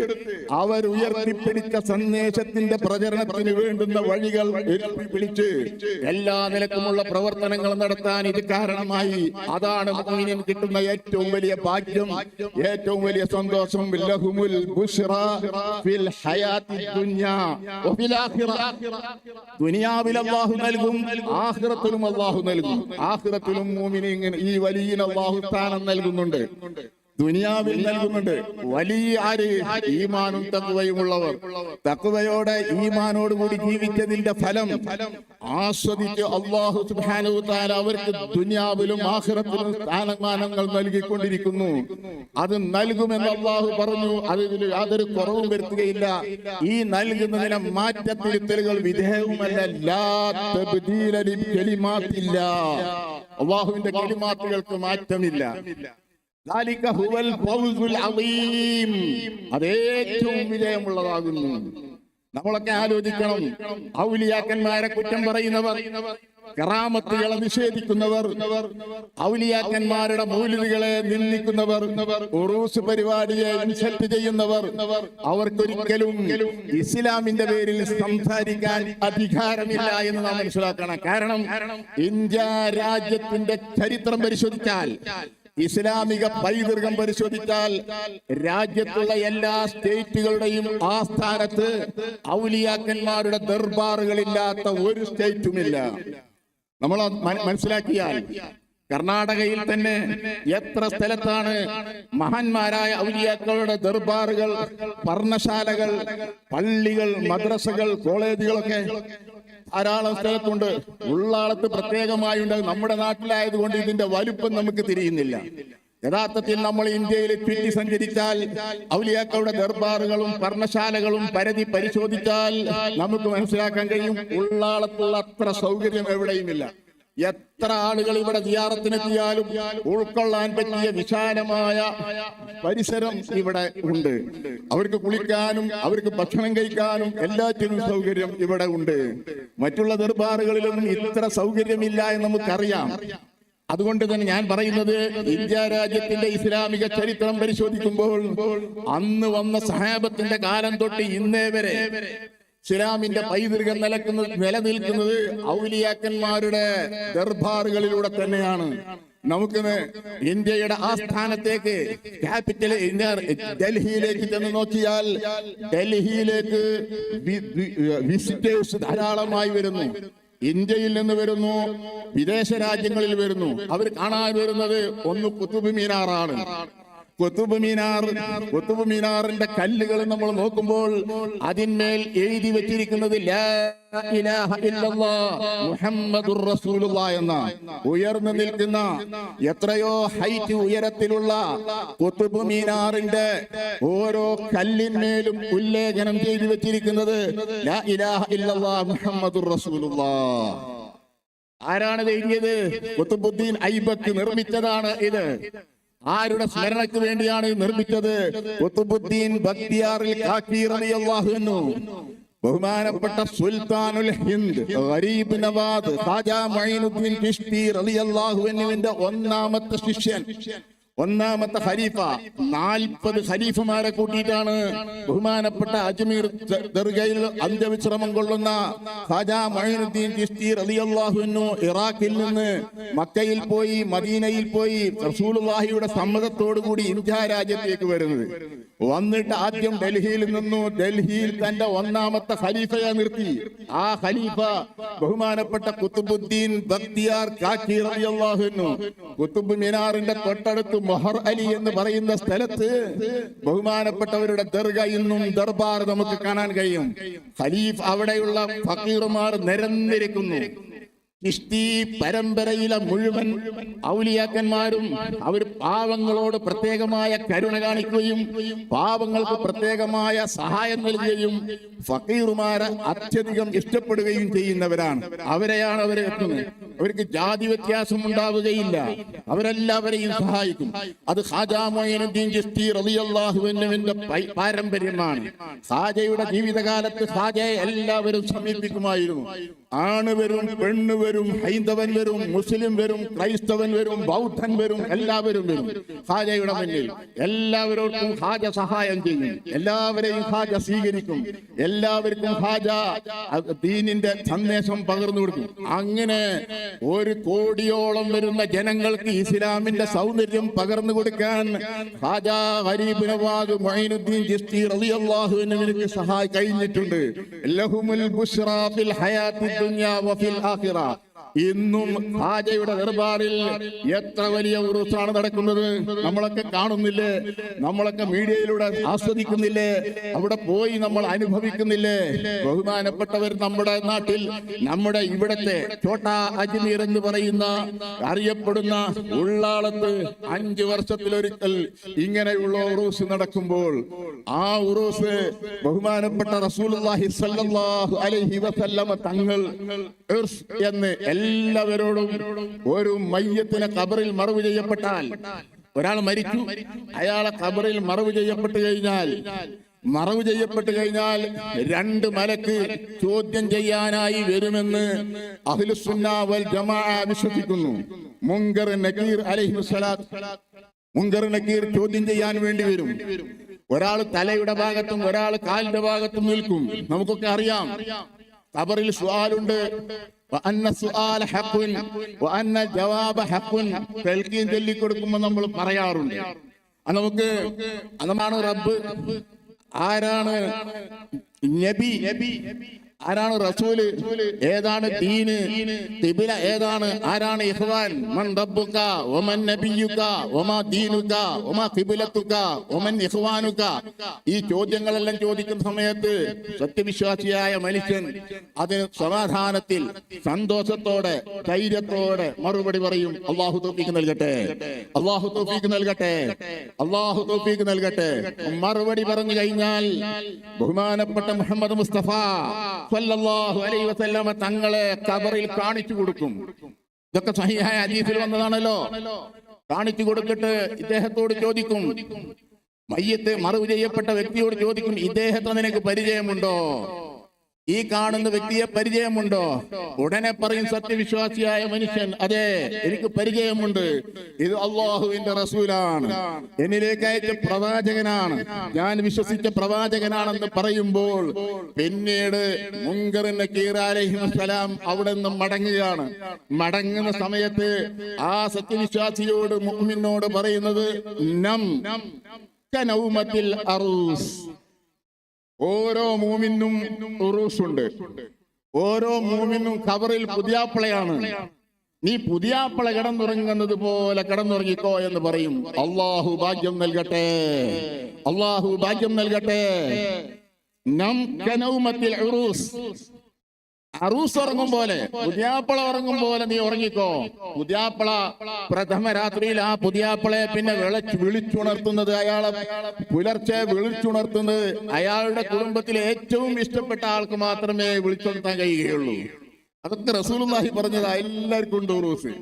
അവർ ഉയർത്തിപ്പിടിച്ച സന്ദേശത്തിന്റെ പ്രചരണത്തിന് വേണ്ടുന്ന വഴികൾ പിടിച്ച് എല്ലാ നിലക്കുമുള്ള പ്രവർത്തനങ്ങൾ നടത്താൻ ഇത് കാരണമായി. അതാണ് മുഅ്മിനീന് കിട്ടുന്ന ഏറ്റവും വലിയ ഭാഗ്യം, ഏറ്റവും വലിയ സന്തോഷം. ലഹുമുൽ ബുശ്റ ഫിൽ ഹയാത്തി ദുനിയ വഫിൽ ആഖിറ. ദുനിയാവിൽ അല്ലാഹു നൽകും, ആഖിറത്തിലും അല്ലാഹു നൽകും. ആഖിറത്തിലും മുഅ്മിനീന് ഈ വലിയ അല്ലാഹു സ്ഥാനം നൽകുന്നുണ്ട്, ദുനിയാവിൽ നൽകുന്നുണ്ട്. വലിയ ആര്? ഈമാനും തഖ്വയുമുള്ളവർ. തഖ്വയോടെ ഈമാനോടുകൂടി ജീവിച്ചതിന്റെ ഫലം ആസ്വദിച്ച് അല്ലാഹു സുബ്ഹാനഹു തആല അവർക്ക് ദുനിയാവിലും ആഖിറത്തിലും സ്ഥാനമാനങ്ങൾ നൽകിക്കൊണ്ടിരിക്കുന്നു. അത് നൽകുമെന്ന് അല്ലാഹു പറഞ്ഞു. അതിൽ യാതൊരു കുറവും വരുത്തുകയില്ല. ഈ നൽകുന്നതിനെ മാറ്റത്തിരുത്തലുകൾ വിധേയവുമല്ല. ലാ തബ്ദീല ലികലിമാത്തില്ലാ. അല്ലാഹുവിന്റെ കലിമാത്തുകൾക്ക് മാറ്റമില്ല. അതേറ്റവും വിജയമുള്ളതാകുന്നു. നമ്മളൊക്കെ ആലോചിക്കണം. ഔലിയാക്കന്മാരെ കുറ്റം പറയുന്നവർ, കറാമത്തുകളെ നിഷേധിക്കുന്നവർ, ഔലിയാക്കന്മാരുടെ മൗലിദുകളെ നിന്ദിക്കുന്നവർ, ഉറൂസ് പരിപാടിയെ ഇൻസൾട്ട് ചെയ്യുന്നവർ, അവർക്കൊരിക്കലും ഇസ്ലാമിന്റെ പേരിൽ സംസാരിക്കാൻ അധികാരമില്ല എന്ന് നാം മനസ്സിലാക്കണം. കാരണം ഇന്ത്യ രാജ്യത്തിന്റെ ചരിത്രം പരിശോധിച്ചാൽ, ഇസ്ലാമിക പൈതൃകം പരിശോധിച്ചാൽ, രാജ്യത്തുള്ള എല്ലാ സ്റ്റേറ്റുകളുടെയും ആസ്ഥാനത്ത് ഔലിയാക്കന്മാരുടെ ദർബാറുകളില്ലാത്ത ഒരു സ്റ്റേറ്റുമില്ല. നമ്മൾ മനസ്സിലാക്കിയാൽ കർണാടകയിൽ തന്നെ എത്ര സ്ഥലത്താണ് മഹാന്മാരായ ഔലിയാക്കളുടെ ദർബാറുകൾ, പർണശാലകൾ, പള്ളികൾ, മദ്രസകൾ, കോളേജുകളൊക്കെ ധാരാളം സ്ഥലത്തുണ്ട്. ഉള്ളാളത്ത് പ്രത്യേകമായുണ്ട്. നമ്മുടെ നാട്ടിലായതുകൊണ്ട് ഇതിന്റെ വലുപ്പം നമുക്ക് തിരിയുന്നില്ല. യഥാർത്ഥത്തിൽ നമ്മൾ ഇന്ത്യയിൽ ചുറ്റി സഞ്ചരിച്ചാൽ ഔലിയാക്കളുടെ ദർബാറുകളും പർണശാലകളും പരതി പരിശോധിച്ചാൽ നമുക്ക് മനസ്സിലാക്കാൻ കഴിയും, ഉള്ളാളത്തുള്ള അത്ര സൗകര്യം എവിടെയുമില്ല. എത്ര ആളുകൾ ഇവിടെ സിയാറത്തിനെത്തിയാലും ഉൾക്കൊള്ളാൻ പറ്റിയ വിശാലമായ പരിസരം ഇവിടെ ഉണ്ട്. അവർക്ക് കുളിക്കാനും അവർക്ക് ഭക്ഷണം കഴിക്കാനും എല്ലാറ്റിനും സൗകര്യം ഇവിടെ ഉണ്ട്. മറ്റുള്ള ദർബാറുകളിലൊന്നും ഇത്ര സൗകര്യമില്ല എന്ന് നമുക്കറിയാം. അതുകൊണ്ട് തന്നെ ഞാൻ പറയുന്നത്, ഇന്ത്യ രാജ്യത്തിന്റെ ഇസ്ലാമിക ചരിത്രം പരിശോധിക്കുമ്പോൾ അന്ന് വന്ന സഹാബത്തിന്റെ കാലം തൊട്ട് ഇന്നേ വരെ ഇസ്ലാമിന്റെ പൈതൃകം നിലനിൽക്കുന്നത് ഔലിയാക്കന്മാരുടെ ദർബാറുകളിലൂടെ തന്നെയാണ്. നമുക്ക് ഇന്ത്യയുടെ ആസ്ഥാനത്തേക്ക്, ക്യാപിറ്റൽ ഡൽഹിയിലേക്ക് ചെന്ന് നോക്കിയാൽ ഡൽഹിയിലേക്ക് വിസിറ്റേഴ്സ് ധാരാളമായി വരുന്നു. ഇന്ത്യയിൽ നിന്ന് വരുന്നു, വിദേശ രാജ്യങ്ങളിൽ വരുന്നു. അവർ കാണാൻ വരുന്നത് ഒന്ന് കുത്തുബ് മീനാറാണ്. കുത്തുബ് മീനാറിന്റെ കല്ലുകൾ നമ്മൾ നോക്കുമ്പോൾ അതിന്മേൽ എഴുതി വെച്ചിരിക്കുന്നത് ലാ ഇലാഹ ഇല്ലല്ലാഹ് മുഹമ്മദുർ റസൂലുള്ളാഹ് എന്ന ഉയർന്നു നിൽക്കുന്ന എത്രയോ ഹൈറ്റ് ഉയരത്തിലുള്ള കുത്തുബ് മീനാറിന്റെ ഓരോ കല്ലിന്മേലും ഉല്ലേഖനം ചെയ്തു വെച്ചിരിക്കുന്നത് ലാ ഇലാഹ ഇല്ലല്ലാഹ് മുഹമ്മദുർ റസൂലുള്ളാഹ്. ആരാണ് എഴുതിയത്? ഖുത്ബുദ്ദീൻ ഐബക്ക് നിർമ്മിച്ചതാണ് ഇത്. ആരുടെ സ്മരണയ്ക്ക് വേണ്ടിയാണ് നിർമ്മിച്ചത്? ഖുത്ബുദ്ദീൻ ബക്തിയാറിൽ കാക്കി റളിയല്ലാഹു അൻഹു, ബഹുമാനപ്പെട്ട സുൽത്താനുൽ ഹിന്ദ് ഗരീബ് നവാദ് ഖാജ മുഈനുദ്ദീൻ ചിശ്തി റളിയല്ലാഹു അൻഹുവിന്റെ ഒന്നാമത്തെ ശിഷ്യൻ. ഒന്നാമത്തെ ഖലീഫ 40 ഖലീഫമാരെ കൂട്ടിയിട്ടാണ് ബഹുമാനപ്പെട്ട അജ്മീർ ദർഗയിൽ അന്ത്യവിശ്രമം കൊള്ളുന്ന ഖാജാ മുഈനുദ്ദീൻ ചിശ്തി റളിയല്ലാഹു അൻഹു ഇറാഖിൽ നിന്ന് മക്കയിൽ പോയി മദീനയിൽ പോയി റസൂലുള്ളാഹിയുടെ സമ്മതത്തോടുകൂടി ഇന്ത്യ രാജ്യത്തേക്ക് വരുന്നത്. വന്നിട്ട് ആദ്യം ഡൽഹിയിൽ നിന്നു. ഡൽഹിയിൽ തന്റെ ഒന്നാമത്തെ ഖലീഫയെ നിർത്തി. ആ ഖലീഫ ബഹുമാനപ്പെട്ട ഖുത്ബുദ്ദീൻ ബക്തിയാർ കാക്കി റളിയല്ലാഹു അൻഹു ഖുത്ബ് മിനാറിന്റെ തൊട്ടടുത്ത് മൊഹർ അലി എന്ന് പറയുന്ന സ്ഥലത്ത് ബഹുമാനപ്പെട്ടവരുടെ ദർഗ ഇന്നും ദർബാർ നമുക്ക് കാണാൻ കഴിയും. ഖലീഫ് അവിടെയുള്ള ഫക്കീറുമാർ നിരന്നിരിക്കുന്നു. ചിശ്തി പരമ്പരയിലെ മുഴുവൻ ഔലിയാക്കന്മാരും അവർ പാവങ്ങളോട് പ്രത്യേകമായ കരുണ കാണിക്കുകയും പാവങ്ങൾക്ക് പ്രത്യേകമായ സഹായം നൽകുകയും ഫക്കീറുമാരെ അത്യധികം ഇഷ്ടപ്പെടുകയും ചെയ്യുന്നവരാണ്. അവരെയാണ് അവർ എത്തുന്നത്. അവർക്ക് ജാതി വ്യത്യാസം ഉണ്ടാവുകയില്ല. അവരെല്ലാവരെയും സഹായിക്കും. അത് ഖാജാ മുഈനുദ്ദീൻ ചിശ്തി റളിയല്ലാഹു അൻഹുവിന്റെ പാരമ്പര്യമാണ്. ഖാജയുടെ ജീവിതകാലത്ത് ഖാജയെ എല്ലാവരും സമീപിക്കുമായിരുന്നു. ആണ് വരും, പെണ്ണ് വരും, ഹൈന്ദവൻ വരും, മുസ്ലിം വരും, ക്രൈസ്തവൻ വരും, ബൗദ്ധൻ വരും, എല്ലാവരും വരും ഖാജയുടെ മുന്നിൽ. എല്ലാവരോടും ഖാജ സഹായം ചെയ്യും. എല്ലാവരെയും ഖാജ സ്വീകരിക്കും. എല്ലാവർക്കും ഖാജ ദീനിന്റെ സന്ദേശം പകർന്നു കൊടുക്കും. അങ്ങനെ 1 കോടിയോളം വരുന്ന ജനങ്ങൾക്ക് ഇസ്ലാമിന്റെ സൗന്ദര്യം പകർന്നു കൊടുക്കാൻ ഖാജാ ഗരീബ് നവാസ് മുഈനുദ്ദീൻ ചിശ്തി റളിയല്ലാഹു അൻഹുവിന് സഹായി കഴിഞ്ഞിട്ടുണ്ട്. ലഹുമുൽ ബുശ്റാ ഫിൽ ഹയാത്തി ദുനിയ വഫിൽ ആഖിറ. ഇന്നും ഖാജയുടെ ദർബാറിൽ എത്ര വലിയ ഉറൂസാണ് നടക്കുന്നത്. നമ്മളൊക്കെ കാണുന്നില്ലേ? നമ്മളൊക്കെ മീഡിയയിലൂടെ ആസ്വദിക്കുന്നില്ലേ? അവിടെ പോയി നമ്മൾ അനുഭവിക്കുന്നില്ലേ? ബഹുമാനപ്പെട്ടവർ നമ്മുടെ നാട്ടിൽ, നമ്മുടെ ഇവിടത്തെ ഛോട്ടാ അജ്മീർ എന്ന് പറയുന്ന അറിയപ്പെടുന്ന ഉള്ളാളത്ത് 5 വർഷത്തിലൊരിക്കൽ ഇങ്ങനെയുള്ള ഉറൂസ് നടക്കുമ്പോൾ ആ ഉറൂസ് ബഹുമാനപ്പെട്ട റസൂലുള്ളാഹി സ്വല്ലല്ലാഹു അലൈഹി വസല്ലമ തങ്ങൾ എന്ന് എല്ലാവരോടും ഒരു മയ്യത്തിനെ ഖബറിൽ മറവ് ചെയ്യപ്പെട്ടാൽ, ഒരാൾ മരിച്ചു, അയാളെ ഖബറിൽ മറവ് ചെയ്യപ്പെട്ട് കഴിഞ്ഞാൽ 2 മലക്ക് ചോദ്യം ചെയ്യാനായി വരുമെന്ന് അഹ്ലുസുന്ന വൽ ജമാഅ വിശ്വസിക്കുന്നു. മുൻകർ നകീർ അലൈഹിസ്സലാത്ത്, മുൻകർ നകീർ ചോദ്യം ചെയ്യാൻ വേണ്ടി വരും. ഒരാൾ തലയുടെ ഭാഗത്തും ഒരാൾ കാലിന്റെ ഭാഗത്തും നിൽക്കും. നമുക്കൊക്കെ അറിയാം ഖബറിൽ സുആലുണ്ട്. തൽക്കീൻ ചൊല്ലിക്കൊടുക്കുമ്പോൾ നമ്മൾ പറയാറുണ്ട്. നമുക്ക് അതാണ് റബ്ബ്, ആരാണ് നബി, ആരാണ് റസൂല്, ഏതാണ് ദീന്, ഖിബ്ല ഏതാണ്, ആരാണ് ഇഖ്വാൻ, മൻ റബ്ബുക വമൻ നബിയുക വമാ ദീനുക വമാ ഖിബ്ലതുക വമൻ ഇഖ്വാനുക. ഈ ചോദ്യങ്ങളെല്ലാം ചോദിക്കുന്ന സമയത്ത് സത്യവിശ്വാസിയായ മനുഷ്യൻ അതിന് സമാധാനത്തിൽ, സന്തോഷത്തോടെ, ധൈര്യത്തോടെ മറുപടി പറയും. അല്ലാഹു തൗഫീഖ് നൽകട്ടെ, അല്ലാഹു തൗഫീഖ് നൽകട്ടെ, അല്ലാഹു തൗഫീഖ് നൽകട്ടെ. മറുപടി പറഞ്ഞു കഴിഞ്ഞാൽ ബഹുമാനപ്പെട്ട മുഹമ്മദ് മുസ്തഫ സല്ലല്ലാഹു അലൈഹി വസല്ലമ തങ്ങളെ ഖബറിൽ കാണിച്ചു കൊടുക്കും. ഇതൊക്കെ സഹിഹായ ഹദീസിൽ വന്നതാണല്ലോ. കാണിച്ചു കൊടുത്തിട്ട് ഇദ്ദേഹത്തോട് ചോദിക്കും, മയ്യത്ത് മറവ് ചെയ്യപ്പെട്ട വ്യക്തിയോട് ചോദിക്കും, ഇദ്ദേഹത്തെ നിനക്ക് പരിചയമുണ്ടോ? ഈ കാണുന്ന വ്യക്തിയെ പരിചയമുണ്ടോ? ഉടനെ പറയും സത്യവിശ്വാസിയായ മനുഷ്യൻ, അതെ എനിക്ക് പരിചയമുണ്ട്, ഇത് അല്ലാഹുവിന്റെ റസൂലാണ്, എന്നിലേക്ക് അയച്ച പ്രവാചകനാണ്, ഞാൻ വിശ്വസിച്ച പ്രവാചകനാണെന്ന് പറയുമ്പോൾ പിന്നീട് മുൻകർ നകീർ അലൈഹിസ്സലാം അവിടെ നിന്ന് മടങ്ങുകയാണ്. മടങ്ങുന്ന സമയത്ത് ആ സത്യവിശ്വാസിയോട്, മുഅ്മിനോട് പറയുന്നത്, നം കനൗമത്തിൽ അറൂസ്. ഓരോ മൂമിനും ഉറൂസുണ്ട്. ഓരോ മൂമിനും ഖബറിൽ പുതിയാപ്പിളയാണ്. നീ പുതിയാപ്പിള കിടന്നുറങ്ങുന്നത് പോലെ കിടന്നുറങ്ങിക്കോ എന്ന് പറയും. അല്ലാഹു ഭാഗ്യം നൽകട്ടെ, അല്ലാഹു ഭാഗ്യം നൽകട്ടെ. നം കനൗമത്തിൽ ഉറൂസ്, അറൂസ് ഉറങ്ങും പോലെ, പുതിയാപ്പിള ഉറങ്ങും പോലെ നീ ഉറങ്ങിക്കോ. പുതിയാപ്പിള പ്രഥമ രാത്രിയിൽ ആ പുതിയാപ്പിളയെ പിന്നെ വിളിച്ചുണർത്തുന്നത്, അയാളെ പുലർച്ചെ വിളിച്ചുണർത്തുന്നത് അയാളുടെ കുടുംബത്തിലെ ഏറ്റവും ഇഷ്ടപ്പെട്ട ആൾക്ക് മാത്രമേ വിളിച്ചുണർത്താൻ കഴിയുകയുള്ളൂ. അതൊക്കെ റസൂലുള്ളാഹി പറഞ്ഞത്. എല്ലാവർക്കും ഉണ്ട് ഉറൂസ്.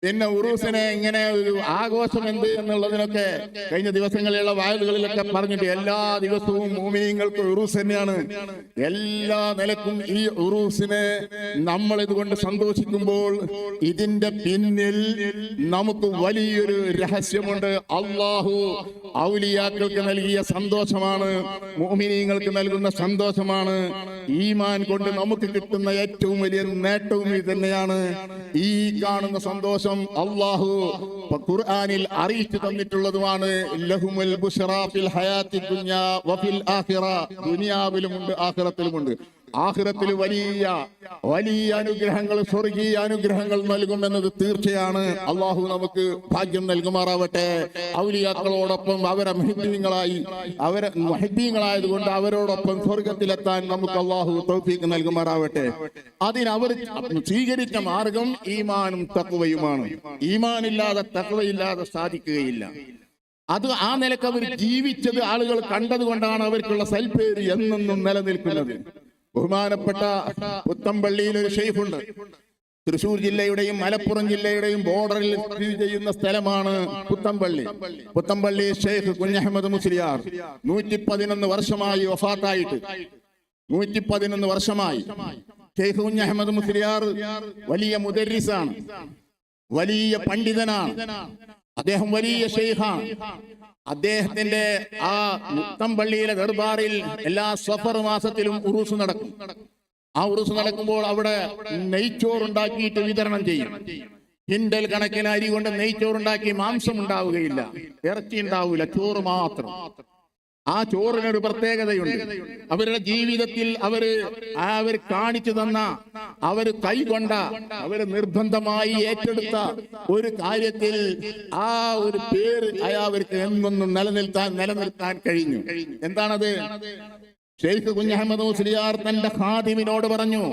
പിന്നെ ഉറൂസിനെ ഇങ്ങനെ ഒരു ആഘോഷം എന്ത് എന്നുള്ളതിനൊക്കെ കഴിഞ്ഞ ദിവസങ്ങളിലുള്ള വായലുകളിലൊക്കെ പറഞ്ഞിട്ട് എല്ലാ ദിവസവും മുഅ്മിനീങ്ങൾക്ക് ഉറൂസ് തന്നെയാണ്. എല്ലാ നിലക്കും ഈ ഉറൂസിനെ നമ്മൾ ഇതുകൊണ്ട് സന്തോഷിക്കുമ്പോൾ ഇതിന്റെ പിന്നിൽ നമുക്ക് വലിയൊരു രഹസ്യമുണ്ട്. അള്ളാഹു ഔലിയാക്കൾക്ക് നൽകിയ സന്തോഷമാണ്, മുഅ്മിനീങ്ങൾക്ക് നൽകുന്ന സന്തോഷമാണ്. ഈമാൻ കൊണ്ട് നമുക്ക് കിട്ടുന്ന ഏറ്റവും വലിയ നേട്ടവും ഇത് തന്നെയാണ്. ഈ കാണുന്ന സന്തോഷം അല്ലാഹു ഖുർആനിൽ അറിയിച്ചു തന്നിട്ടുള്ളതുമാണ്. ലഹുമുൽ ബുശ്റാ ഫിൽ ഹയാത്തി ദുനിയാ വഫിൽ ആഖിറ, ദുനിയാവിലുമുണ്ട് ആഖിറത്തിലുമുണ്ട്. ആഖിറത്തിൽ വലിയ വലിയ അനുഗ്രഹങ്ങൾ, സ്വർഗീയ അനുഗ്രഹങ്ങൾ നൽകുമെന്നത് തീർച്ചയാണ്. അള്ളാഹു നമുക്ക് ഭാഗ്യം നൽകുമാറാവട്ടെ. ഔലിയാക്കളോടൊപ്പം അവരെ മുഹിബ്ബീങ്ങളായതുകൊണ്ട് അവരോടൊപ്പം സ്വർഗത്തിലെത്താൻ നമുക്ക് അള്ളാഹു തൗഫീഖ് നൽകുമാറാവട്ടെ. അതിനവർ സ്വീകരിച്ച മാർഗം ഈമാനും തഖ്വയുമാണ്. ഈമാനില്ലാതെ തഖ്വയില്ലാതെ സാധിക്കുകയില്ല. അത് ആ നിലക്ക് അവർ ജീവിച്ചത് ആളുകൾ കണ്ടതുകൊണ്ടാണ് അവർക്കുള്ള സൽപ്പേര് എന്നെന്നും നിലനിൽക്കുന്നത്. ബഹുമാനപ്പെട്ട പുത്തമ്പള്ളിയിൽ ഒരു ഷെയ്ഖുണ്ട്. തൃശൂർ ജില്ലയുടെയും മലപ്പുറം ജില്ലയുടെയും ബോർഡറിൽ സ്ഥിതി ചെയ്യുന്ന സ്ഥലമാണ് പുത്തമ്പള്ളി. പുത്തമ്പള്ളി ഷെയ്ഖ് കുഞ്ഞഹമ്മദ് മുസ്ലിയാർ 111 വർഷമായി വഫാത്തായിട്ട്. 111 വർഷമായി. ഷെയ്ഖ് കുഞ്ഞഹമ്മദ് മുസ്ലിയാർ വലിയ മുദർരിസാണ്, വലിയ പണ്ഡിതനാണ്. അദ്ദേഹം വലിയ ഷെയ്ഖാണ്. അദ്ദേഹത്തിന്റെ ആ മുത്തമ്പള്ളിയിലെ ദർബാറിൽ എല്ലാ സഫർ മാസത്തിലും ഉറൂസ് നടക്കും. ആ ഉറൂസ് നടക്കുമ്പോൾ അവിടെ നെയ്ച്ചോറുണ്ടാക്കിയിട്ട് വിതരണം ചെയ്യും. കിൻഡൽ കണക്കിന് അരി കൊണ്ട് നെയ്ച്ചോറുണ്ടാക്കി മാംസം ഉണ്ടാവുകയില്ല, ഇറച്ചി ഉണ്ടാവില്ല, ചോറ് മാത്രം. ആ ചോറിനൊരു പ്രത്യേകതയുണ്ട്. അവരുടെ ജീവിതത്തിൽ അവർ കാണിച്ചു തന്ന, അവർ കൈകൊണ്ട, അവർ നിർബന്ധമായി ഏറ്റെടുത്ത ഒരു കാര്യത്തിൽ ആ ഒരു പേര് അവർക്ക് എന്നൊന്നും നിലനിർത്താൻ കഴിഞ്ഞു. എന്താണത്? ഷെയ്ഖ് കുഞ്ഞഹമ്മദ് മുസ്ലിയാർ തന്റെ ഖാദിമിനോട് പറഞ്ഞു,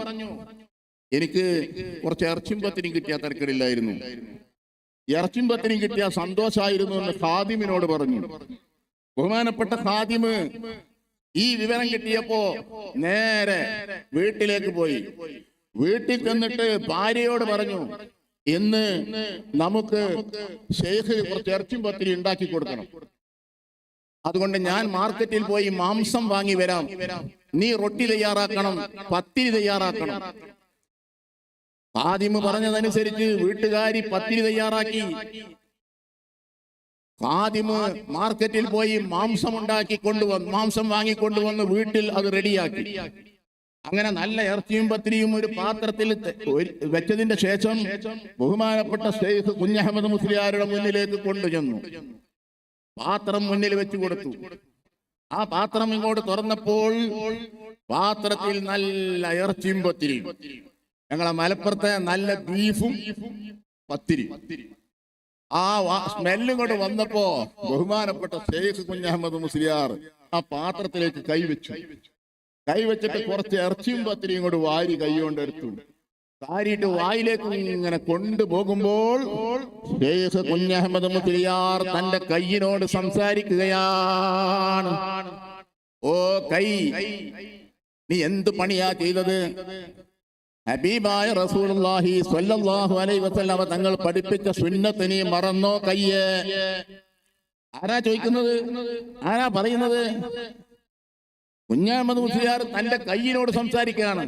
എനിക്ക് കുറച്ച് ഇറച്ചിയും പത്തിനും കിട്ടിയാൽ തരക്കേടില്ലായിരുന്നു, ഇറച്ചിയും പത്തിനും കിട്ടിയാൽ സന്തോഷമായിരുന്നു എന്ന് ഖാദിമിനോട് പറഞ്ഞു. ബഹുമാനപ്പെട്ട ഖാദിമ് ഈ വിവരം കിട്ടിയപ്പോ നേരെ വീട്ടിലേക്ക് പോയി. വീട്ടിൽ ചെന്നിട്ട് ഭാര്യയോട് പറഞ്ഞു, ഇന്ന് നമുക്ക് ഷെയ്ഖ് കുറച്ച് ഇറച്ചിയും പത്തിരി ഉണ്ടാക്കി കൊടുക്കണം. അതുകൊണ്ട് ഞാൻ മാർക്കറ്റിൽ പോയി മാംസം വാങ്ങി വരാം, നീ റൊട്ടി തയ്യാറാക്കണം, പത്തിരി തയ്യാറാക്കണം. ഖാദിമ് പറഞ്ഞതനുസരിച്ച് വീട്ടുകാരി പത്തിരി തയ്യാറാക്കി. ഖാദിമ് മാർക്കറ്റിൽ പോയി മാംസം വാങ്ങിക്കൊണ്ടുവന്ന് വീട്ടിൽ അത് റെഡിയാക്കി. അങ്ങനെ നല്ല ഇറച്ചിയും പത്തിരിയും ഒരു പാത്രത്തിൽ വെച്ചതിന്റെ ശേഷം ബഹുമാനപ്പെട്ട ഷെയ്ഖ് കുഞ്ഞഹമ്മദ് മുസ്ലിയാരുടെ മുന്നിലേക്ക് കൊണ്ടുചെന്നു. പാത്രം മുന്നിൽ വെച്ചു കൊടുത്തു. ആ പാത്രം ഇങ്ങോട്ട് തുറന്നപ്പോൾ പാത്രത്തിൽ നല്ല ഇറച്ചിയും പത്തിരിയും, ഞങ്ങളെ മലപ്പുറത്തെ നല്ല ബീഫും പത്തിരി. ആ സ്മെല്ലും കൊണ്ട് വന്നപ്പോ ബഹുമാനപ്പെട്ട ഷെയ്ഖ് കുഞ്ഞഹമ്മദ് മുസ്ലിയാർ ആ പാത്രത്തിലേക്ക് കൈവച്ചിട്ട് കുറച്ച് ഇറച്ചിയും പത്തിരിയും കൊണ്ട് വാരി കൈകൊണ്ട് എടുത്തു. കാരിയിട്ട് വായിലേക്ക് ഇങ്ങനെ കൊണ്ടുപോകുമ്പോൾ ഷെയ്ഖ് കുഞ്ഞഹമ്മദ് മുസ്ലിയാർ തന്റെ കൈയിനോട് സംസാരിക്കുകയാണ്. ഓ കൈ, നീ എന്ത് പണിയാ ചെയ്തത്? ഹബീബായ റസൂലുള്ളാഹി സ്വല്ലല്ലാഹു അലൈഹി വസല്ലമ തങ്ങൾ പഠിപ്പിച്ച സുന്നത്ത് നീ മറന്നോ കയ്യേ? ആരാ ചോദിക്കുന്നത്? ആരാ പറയുന്നത്? കുഞ്ഞഹമ്മദ് മുസ്ലിയാർ തന്റെ കയ്യിനോട് സംസാരിക്കുകയാണ്.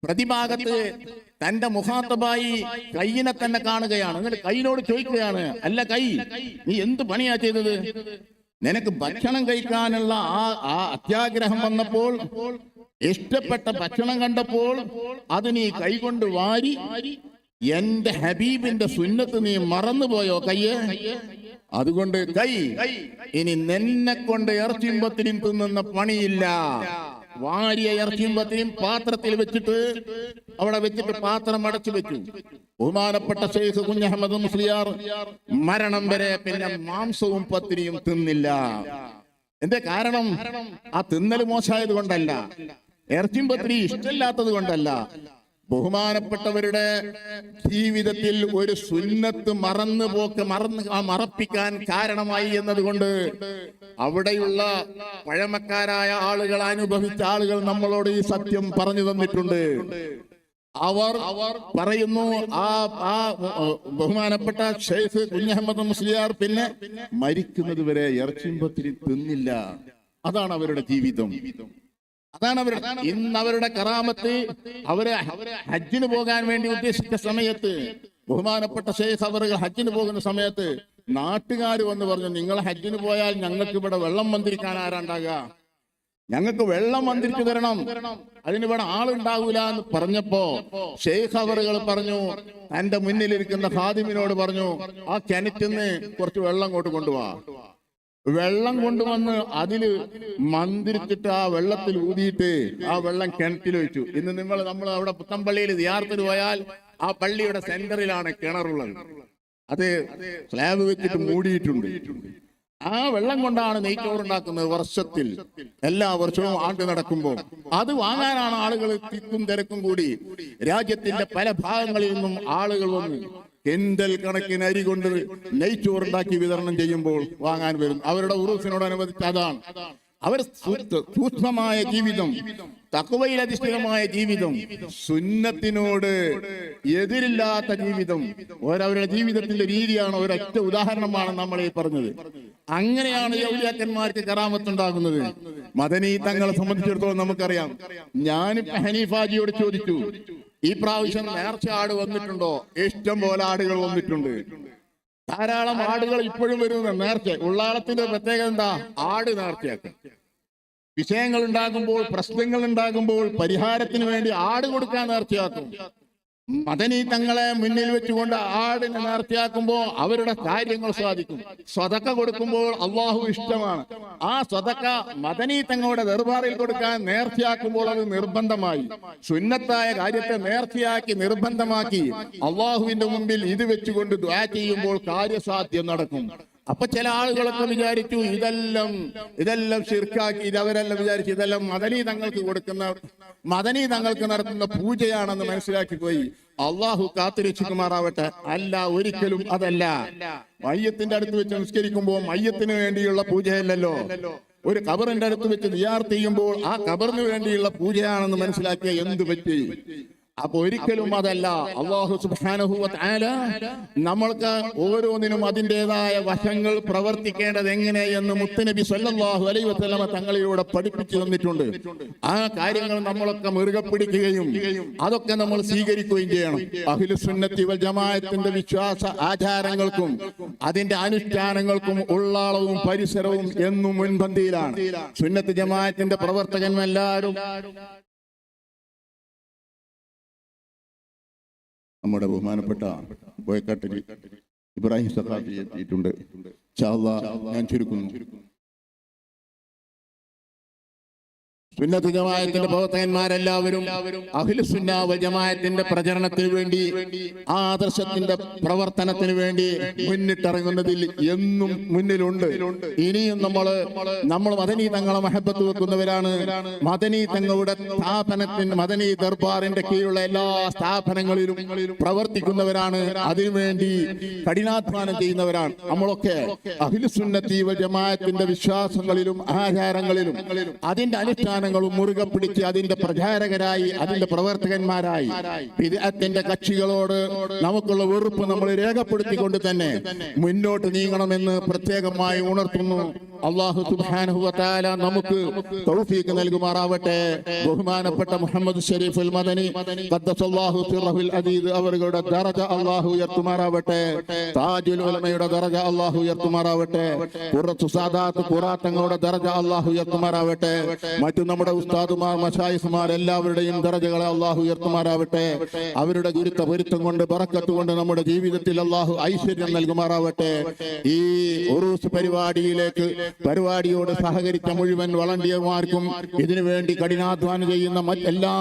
പ്രതിഭാഗത്ത് തന്റെ മുഖാത്തബായി കയ്യിനെ തന്നെ കാണുകയാണ്. എന്നിട്ട് കയ്യിനോട് ചോദിക്കുകയാണ്, അല്ല കൈ, നീ എന്ത് പണിയാ ചെയ്തത്? നിനക്ക് ഭക്ഷണം കഴിക്കാനുള്ള ആ അത്യാഗ്രഹം വന്നപ്പോൾ, ഇഷ്ടപ്പെട്ട ഭക്ഷണം കണ്ടപ്പോൾ അത് നീ കൈകൊണ്ട് വാരി എന്റെ ഹബീബിന്റെ സുന്നത്ത് നീ മറന്നുപോയോ കയ്യേ? അതുകൊണ്ട് കൈ, ഇനി നിന്നെ കൊണ്ട് ഇറച്ചിയും പത്തിരിയും തിന്നുന്ന പണിയില്ല. വാരിയ ഇറച്ചിയും പത്തിരിയും പാത്രത്തിൽ വെച്ചിട്ട് അവിടെ വെച്ചിട്ട് പാത്രം അടച്ചു വെച്ചു. ബഹുമാനപ്പെട്ട ഷെയ്ഖ് കുഞ്ഞഹമ്മദ് മുസ്ലിയാർ മരണം വരെ പിന്നെ മാംസവും പത്തിരിയും തിന്നില്ല. എന്റെ കാരണം ആ തിന്നൽ മോശമായത് കൊണ്ടല്ല, ഇറച്ചിയും പത്തിരി ഇഷ്ടമില്ലാത്തത് കൊണ്ടല്ല. ബഹുമാനപ്പെട്ടവരുടെ ജീവിതത്തിൽ ഒരു സുന്നത്ത് മറപ്പിക്കാൻ കാരണമായി എന്നതുകൊണ്ട് അവിടെയുള്ള പഴമക്കാരായ ആളുകൾ, അനുഭവിച്ച ആളുകൾ നമ്മളോട് ഈ സത്യം പറഞ്ഞു തന്നിട്ടുണ്ട്. അവർ പറയുന്നു ബഹുമാനപ്പെട്ട ഷെയ്ഖ് കുഞ്ഞഹമ്മദ് മുസ്ലിയാർ പിന്നെ മരിക്കുന്നത് വരെ ഇറച്ചിയും പത്തിരി തിന്നില്ല. അതാണ് അവരുടെ ജീവിതം. അതാണ് ഇന്ന് അവരുടെ കറാമത്ത്. അവരെ ഹജ്ജിന് പോകാൻ വേണ്ടി ഉദ്ദേശിച്ച സമയത്ത് ബഹുമാനപ്പെട്ട ഷെയ്ഖ് അവർ ഹജ്ജിന് പോകുന്ന സമയത്ത് നാട്ടുകാർ വന്ന് പറഞ്ഞു, നിങ്ങൾ ഹജ്ജിന് പോയാൽ ഞങ്ങൾക്ക് ഇവിടെ വെള്ളം മന്ത്രിക്കാൻ ആരാണ്ടാകുക, ഞങ്ങൾക്ക് വെള്ളം മന്ത്രിച്ചു തരണം, അതിനിവിടെ ആളുണ്ടാവൂല എന്ന് പറഞ്ഞപ്പോ ഷെയ്ഖ് അവറുകൾ പറഞ്ഞു, തന്റെ മുന്നിലിരിക്കുന്ന ഖാദിമിനോട് പറഞ്ഞു, ആ കിണറ്റിന്ന് കുറച്ച് വെള്ളം കൊണ്ടുപോവാ. വെള്ളം കൊണ്ടുവന്ന് അതില് മന്ത്രിച്ചിട്ട് ആ വെള്ളത്തിൽ ഊതിയിട്ട് ആ വെള്ളം കിണറ്റിൽ വെച്ചു. ഇന്ന് നമ്മൾ അവിടെ പുത്തമ്പള്ളിയിൽ സിയാറത്തിന് പോയാൽ ആ പള്ളിയുടെ സെന്ററിലാണ് കിണറുള്ളത്. അത് സ്ലാബ് വെച്ചിട്ട് മൂടിയിട്ടുണ്ട്. ആ വെള്ളം കൊണ്ടാണ് നെയ്ച്ചോറുണ്ടാക്കുന്നത് വർഷത്തിൽ, എല്ലാ വർഷവും ആണ്ട് നടക്കുമ്പോൾ. അത് വാങ്ങാനാണ് ആളുകൾ തിക്കും തിരക്കും കൂടി. രാജ്യത്തിന്റെ പല ഭാഗങ്ങളിൽ നിന്നും ആളുകൾ വന്ന് കിൻഡൽ കണക്കിന് അരി കൊണ്ട് നെയ്ച്ചോറുണ്ടാക്കി വിതരണം ചെയ്യുമ്പോൾ വാങ്ങാൻ വരും. അവരുടെ ഉറൂസിനോടനുബന്ധിച്ച് അതാണ് അവർ സൂക്ഷ്മമായ ജീവിതം, തഖ്വയിൽ അധിഷ്ഠിതമായ ജീവിതം, സുന്നത്തിനോട് എതിരില്ലാത്ത ജീവിതം, അവരുടെ ജീവിതത്തിന്റെ രീതിയാണ്. ഒരൊറ്റ ഉദാഹരണമാണ് നമ്മൾ ഈ പറഞ്ഞത്. അങ്ങനെയാണ് ഈ ഔലിയാക്കന്മാർക്ക് കറാമത്തുണ്ടാകുന്നത്. മദനി തങ്ങളെ സംബന്ധിച്ചിടത്തോളം നമുക്കറിയാം. ഞാനിപ്പോ ഹനീഫാജിയോട് ചോദിച്ചു, ഈ പ്രാവശ്യം നേർച്ച ആട് വന്നിട്ടുണ്ടോ? ഇഷ്ടം പോലെ ആടുകൾ വന്നിട്ടുണ്ട്, ധാരാളം ആടുകൾ ഇപ്പോഴും വരുന്ന നേർച്ച. ഉള്ളാളത്തിന്റെ പ്രത്യേകത എന്താ? ആട് നേർച്ചയാക്കും. വിഷയങ്ങൾ ഉണ്ടാകുമ്പോൾ, പ്രശ്നങ്ങൾ ഉണ്ടാകുമ്പോൾ പരിഹാരത്തിന് വേണ്ടി ആട് കൊടുക്കാൻ നേർച്ചയാക്കും. മദനി തങ്ങളെ മുന്നിൽ വെച്ചുകൊണ്ട് ആടിനെ നേർച്ചയാക്കുമ്പോൾ അവരുടെ കാര്യങ്ങൾ സാധിക്കും. സ്വതക്ക കൊടുക്കുമ്പോൾ അള്ളാഹു ഇഷ്ടമാണ്. ആ സ്വതക്ക മദനി തങ്ങളുടെ ദർബാറിൽ കൊടുക്കാൻ നേർച്ചയാക്കുമ്പോൾ അത് നിർബന്ധമായി. സുന്നത്തായ കാര്യത്തെ നേർച്ചയാക്കി നിർബന്ധമാക്കി അള്ളാഹുവിന്റെ മുമ്പിൽ ഇത് വെച്ചുകൊണ്ട് ദുആ ചെയ്യുമ്പോൾ കാര്യസാധ്യം നടക്കും. അപ്പൊ ചില ആളുകളൊക്കെ വിചാരിച്ചു ഇതെല്ലാം ശിർക്കാക്കി. അവരെല്ലാം വിചാരിച്ചു ഇതെല്ലാം മദനി തങ്ങൾക്ക് കൊടുക്കുന്ന, മദനി തങ്ങൾക്ക് നടത്തുന്ന പൂജയാണെന്ന് മനസ്സിലാക്കി പോയി. അള്ളാഹു കാത്തുരക്ഷിക്കുമാറാവട്ടെ. അല്ല, ഒരിക്കലും അതല്ല. മയ്യത്തിന്റെ അടുത്ത് വെച്ച് നിസ്കരിക്കുമ്പോൾ മയ്യത്തിന് വേണ്ടിയുള്ള പൂജയല്ലല്ലോ. ഒരു ഖബറിന്റെ അടുത്ത് വെച്ച് സിയാറത്ത് ചെയ്യുമ്പോൾ ആ ഖബറിന് വേണ്ടിയുള്ള പൂജയാണെന്ന് മനസ്സിലാക്കിയ എന്ത് പറ്റി? അപ്പൊ ഒരിക്കലും അതല്ല. അല്ലാഹു സുബ്ഹാനഹു വ തആല നമ്മൾക്ക് ഓരോന്നിനും അതിൻ്റെതായ വശങ്ങൾ പ്രവർത്തിക്കേണ്ടത് എങ്ങനെയെന്ന് മുത്തുനബി സല്ലല്ലാഹു അലൈഹി വസല്ലമ തങ്ങളിലൂടെ പഠിപ്പിച്ചു തന്നിട്ടുണ്ട്. ആ കാര്യങ്ങൾ നമ്മളൊക്കെ മുറുകെ പിടിക്കുകയും അതൊക്കെ നമ്മൾ സ്വീകരിക്കുകയും ചെയ്യണം. അഹ്ലു സുന്നത്തി വൽ ജമാഅത്തിന്റെ വിശ്വാസ ആചാരങ്ങൾക്കും അതിന്റെ അനുഷ്ഠാനങ്ങൾക്കും ഉള്ളാളവും പരിസരവും എന്നും മുൻപന്തിയിലാണ്. സുന്നത്ത് ജമാഅത്തിന്റെ പ്രവർത്തകന്മാരെല്ലാവരും നമ്മുടെ ബഹുമാനപ്പെട്ട ബോയക്കാട്ടിൽ ഇബ്രാഹിം സഖാഫി എത്തിയിട്ടുണ്ട്. ഇൻഷാ അല്ലാഹ് ഞാൻ ചുരുക്കുന്നു. സുന്നത്ത് ജമാഅത്തിന്റെ പ്രവർത്തകന്മാരെല്ലാവരും അഹ്ലു സുന്ന വൽ ജമാഅത്തിന്റെ പ്രചരണത്തിന് വേണ്ടി, ആദർശത്തിന്റെ പ്രവർത്തനത്തിന് വേണ്ടി മുന്നിട്ടിറങ്ങുന്നതിൽ എന്നും മുന്നിലുണ്ട്. ഇനിയും നമ്മൾ മദനി തങ്ങളെ മഹബത്ത് വെക്കുന്നവരാണ്. മദനി തങ്ങളുടെ മദനി ദർബാറിന്റെ കീഴിലുള്ള എല്ലാ സ്ഥാപനങ്ങളിലും പ്രവർത്തിക്കുന്നവരാണ്. അതിനുവേണ്ടി കഠിനാധ്വാനം ചെയ്യുന്നവരാണ് നമ്മളൊക്കെ. അഹ്ലു സുന്നത്തി വൽ ജമാഅത്തിന്റെ വിശ്വാസങ്ങളിലും ആചാരങ്ങളിലും അതിന്റെ അനുഷ്ഠാന മുറുകെ പിടിച്ച് അതിന്റെ പ്രചാരകരായി, അതിന്റെ പ്രവർത്തകന്മാരായി ബിദ്അത്തിന്റെ കക്ഷികളോട് നമുക്കുള്ള വെറുപ്പ് നമ്മൾ രേഖപ്പെടുത്തിക്കൊണ്ട് തന്നെ മുന്നോട്ട് നീങ്ങണമെന്ന് പ്രത്യേകമായി ഉണർത്തുന്നു. അല്ലാഹു സുബ്ഹാനഹു വ തആല നമുക്ക് തൗഫീഖ് നൽകുമാറാവട്ടെ. ബഹുമാനപ്പെട്ട മുഹമ്മദ് ശരീഫുൽ മദനി ഖദ്ദസല്ലാഹു സിർറഹുൽ അദീദ് അവരുടെ ദറജ അല്ലാഹു ഉയർത്തുമാറാവട്ടെ. താജുൽ ഉലമയുടെ ദറജ അല്ലാഹു ഉയർത്തുമാറാവട്ടെ. ഖുറത്തു സാദാത്ത് ഖുറാത്തങ്ങളുടെ ദറജ അല്ലാഹു ഉയർത്തുമാറാവട്ടെ. മറ്റു നമ്മുടെ ഉസ്താദുമാർ, മശായിഖുമാർ എല്ലാവരുടെയും ദറജകളെ അല്ലാഹു ഉയർത്തുമാറാവട്ടെ. അവരുടെ ഗുരുത്വ പൊരുത്തം കൊണ്ട്, ബറക്കത്ത് കൊണ്ട് നമ്മുടെ ജീവിതത്തിൽ അല്ലാഹു ഐശ്വര്യം നൽകുമാറാവട്ടെ. ഈ ഉറൂസ് പരിപാടിയോട് സഹകരിച്ച മുഴുവൻ വളണ്ടിയർമാർക്കും ഇതിനുവേണ്ടി കഠിനാധ്വാനം ചെയ്യുന്ന മറ്റെല്ലാ